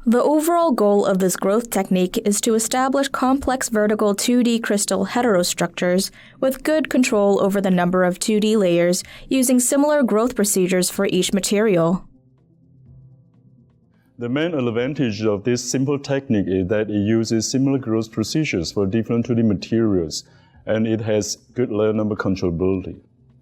The overall goal of this growth technique is to establish complex vertical 2D crystal heterostructures with good control over the number of 2D layers using similar growth procedures for each material. The main advantage of this simple technique is that it uses similar growth procedures for different 2D materials, and it has good layer number controllability.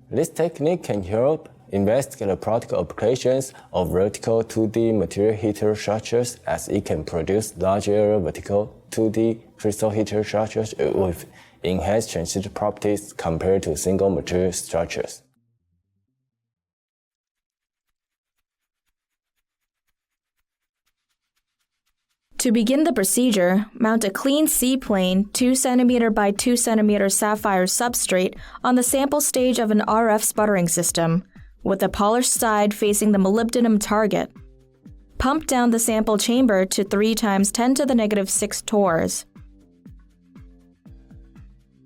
This technique can help investigate the practical applications of vertical 2D material heterostructures, as it can produce large area vertical 2D crystal heterostructures with enhanced transition properties compared to single material structures. To begin the procedure, mount a clean C-plane 2 cm by 2 cm sapphire substrate on the sample stage of an RF sputtering system, with the polished side facing the molybdenum target. Pump down the sample chamber to 3 × 10⁻⁶ torrs.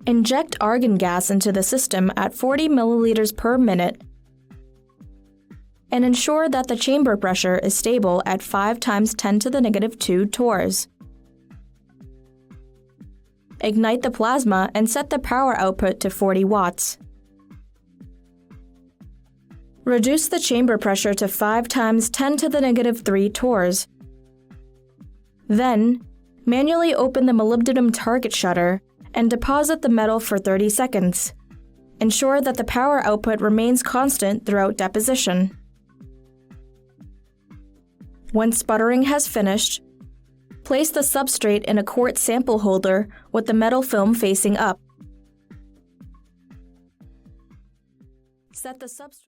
Inject argon gas into the system at 40 milliliters per minute and ensure that the chamber pressure is stable at 5 × 10⁻² torrs. Ignite the plasma and set the power output to 40 watts. Reduce the chamber pressure to 5 × 10⁻³ torrs. Then, manually open the molybdenum target shutter and deposit the metal for 30 seconds. Ensure that the power output remains constant throughout deposition. When sputtering has finished, place the substrate in a quartz sample holder with the metal film facing up. Set the substrate